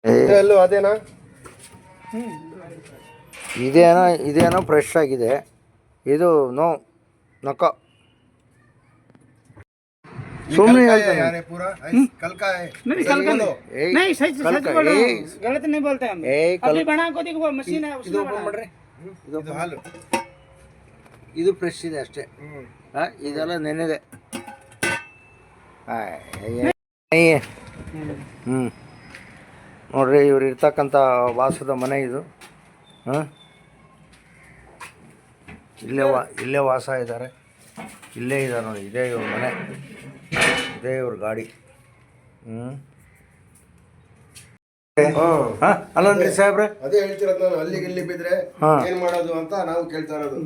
ಎಲ್ಲೂ ಅದೇನಾ? ಇದೇನೋ ಫ್ರೆಶ್ ಆಗಿದೆ. ಇದು ನೋ ನಕ सुनने यार पूरा कल का है। नहीं कल का नहीं सच सच बोल रहा हूँ, गलत नहीं बोलते हम। अभी बना को देखो मशीन है उसमें बना। ಇದು ಹಾಲು ಇದು ಫ್ರೆಶ್ ಇದೆ ಅಷ್ಟೇ. ಇದೆಲ್ಲ ನೆನೆದೆ. ನೋಡ್ರಿ ಇವ್ರು ಇರ್ತಕ್ಕಂಥ ವಾಸದ ಮನೆ ಇದು. ಇಲ್ಲೇ ವಾಸ ಇದ್ದಾರೆ. ಇಲ್ಲೇ ಇದ್ದಾರೆ ನೋಡಿ. ಇದೇ ಇವ್ರ ಮನೆ, ಇದೇ ಇವ್ರ ಗಾಡಿ. ಅಲ್ಲನ್ರಿ ಸಾಹೇಬ್ರೆ, ಅದೇ ಹೇಳ್ತಿರೋದು ನಾನು. ಅಲ್ಲಿಗೆ ಇಲ್ಲಿ ಬಿದ್ರೆ ಏನ್ ಮಾಡೋದು ಅಂತ ನಾವು ಕೇಳ್ತಾ ಇರೋದು.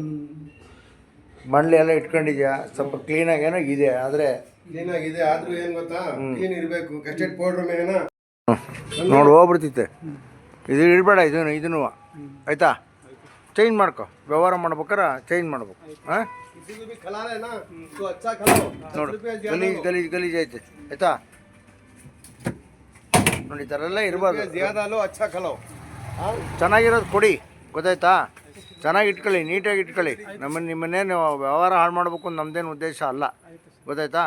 ಮಣ್ಲಿ ಎಲ್ಲ ಇಟ್ಕೊಂಡಿದ್ಯಾ? ಸ್ವಲ್ಪ ಕ್ಲೀನಾಗಿ ಏನೋ ಇದೆ, ಆದರೆ ಕ್ಲೀನಾಗಿದೆ. ಆದ್ರೂ ಏನ್ ಗೊತ್ತಾ, ಕ್ಲೀನ್ ಇರಬೇಕು. ಕಸ್ಟರ್ಡ್ ಪೌಡರ್ ಮೇಲೆನಾ ನೋಡಿ ಹೋಗ್ಬಿಡ್ತೈತೆ. ಇದು ಇಡಬೇಡ. ಇದನ್ನು ಆಯ್ತಾ, ಚೇಂಜ್ ಮಾಡ್ಕೊ. ವ್ಯವಹಾರ ಮಾಡ್ಬೇಕಾರೆ ಚೇಂಜ್ ಮಾಡ್ಬೇಕು. ನೋಡು ಗಲೀಜ್ ಐತೆ. ಆಯ್ತಾ, ನೋಡಿ ಈ ಥರ ಎಲ್ಲ ಇರಬಾರ್ದು. ಚೆನ್ನಾಗಿರೋದು ಕೊಡಿ, ಗೊತ್ತಾಯ್ತಾ? ಚೆನ್ನಾಗಿ ಇಟ್ಕೊಳ್ಳಿ, ನೀಟಾಗಿ ಇಟ್ಕೊಳ್ಳಿ. ನಿಮ್ಮನ್ನೇನು ವ್ಯವಹಾರ ಹಾಳು ಮಾಡ್ಬೇಕು ಅಂತ ನಮ್ಮದೇನು ಉದ್ದೇಶ ಅಲ್ಲ, ಗೊತ್ತಾಯ್ತಾ?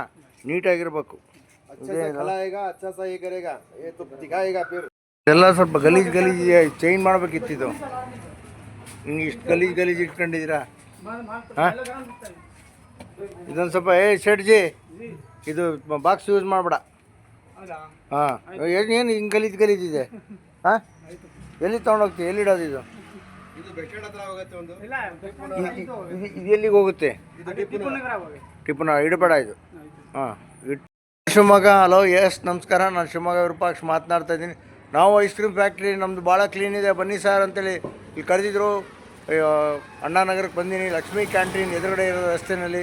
ನೀಟಾಗಿರ್ಬೇಕು. ಎಲ್ಲ ಸ್ವಲ್ಪ ಗಲೀಜ್ ಚೇಂಜ್ ಮಾಡ್ಬೇಕಿತ್ತಿದ್ದು. ಹಿಂಗೆ ಇಷ್ಟು ಗಲೀಜ್ ಇಟ್ಕೊಂಡಿದ್ದೀರಾ? ಇದೊಂದು ಸ್ವಲ್ಪ ಶೆಡ್ಜಿ, ಇದು ಬಾಕ್ಸ್ ಯೂಸ್ ಮಾಡಬೇಡ. ಏನು ಹಿಂಗೆ ಗಲೀಜಿದೆ? ಎಲ್ಲಿ ತೊಗೊಂಡೋಗ್ತೀವಿ? ಎಲ್ಲಿಡೋದು ಇದು? ಇದು ಎಲ್ಲಿಗೆ ಹೋಗುತ್ತೆ? ಟಿಪ್ಪನ ಇಡಬೇಡ ಇದು. ಶಿವಮೊಗ್ಗ. ಹಲೋ, ಎಸ್ ನಮಸ್ಕಾರ. ನಾನು ಶಿವಮೊಗ್ಗ ವಿರೂಪಾಕ್ಷ ಮಾತನಾಡ್ತಾ ಇದ್ದೀನಿ. ನಾವು ಐಸ್ ಕ್ರೀಮ್ ಫ್ಯಾಕ್ಟ್ರಿ, ನಮ್ಮದು ಭಾಳ ಕ್ಲೀನ್ ಇದೆ, ಬನ್ನಿ ಸರ್ ಅಂತೇಳಿ ಇಲ್ಲಿ ಕರೆದಿದ್ರು. ಅಣ್ಣಾನಗರಕ್ಕೆ ಬಂದೀನಿ. ಲಕ್ಷ್ಮೀ ಕ್ಯಾಂಟೀನ್ ಎದುರುಗಡೆ ಇರೋ ರಸ್ತೆಯಲ್ಲಿ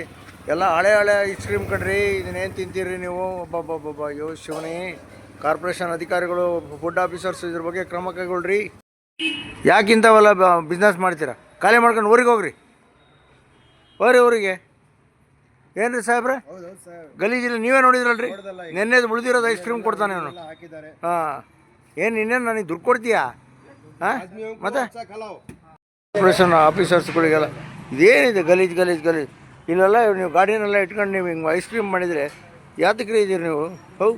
ಎಲ್ಲ ಹಳೆ ಐಸ್ ಕ್ರೀಮ್ ಕಣ್ರಿ. ಇದನ್ನೇನು ತಿಂತೀರಿ ನೀವು? ಒಬ್ಬೊಬ್ಬೊಬ್ಬ ಅಯ್ಯೋ ಶಿವನೇ. ಕಾರ್ಪೊರೇಷನ್ ಅಧಿಕಾರಿಗಳು, ಫುಡ್ ಆಫೀಸರ್ಸ್ ಇದ್ರ ಬಗ್ಗೆ ಕ್ರಮ ಕೈಗೊಳ್ರಿ. ಯಾಕಿಂತವೆಲ್ಲ ಬಿಸ್ನೆಸ್ ಮಾಡ್ತೀರಾ? ಖಾಲಿ ಮಾಡ್ಕೊಂಡು ಊರಿಗೆ ಹೋಗ್ರಿ. ಊರಿಗೆ ಏನು ರೀ ಸಾಹೇಬ್ರೆ? ಗಲೀಜಿಲ್ಲ. ನೀವೇ ನೋಡಿದ್ರಲ್ರಿ, ನೆನ್ನೆದು ಉಳಿದಿರೋದು ಐಸ್ ಕ್ರೀಮ್ ಕೊಡ್ತಾನೆ ಅವನು. ಏನು ಇನ್ನೇನು ನನಗೆ ದುಡ್ಡು ಕೊಡ್ತೀಯಾ? ಮತ್ತೆ ಕಾರ್ಪೊರೇಷನ್ ಆಫೀಸರ್ಸ್ಗಳಿಗೆಲ್ಲ ಇದೇನಿದೆ ಗಲೀಜ್. ಇಲ್ಲೆಲ್ಲ ನೀವು ಗಾಡಿನೆಲ್ಲ ಇಟ್ಕೊಂಡು ನೀವು ಹಿಂಗೆ ಐಸ್ ಕ್ರೀಮ್ ಮಾಡಿದರೆ ಯಾತಕ್ರಿ ಇದ್ದೀರಿ ನೀವು? ಹೌದು.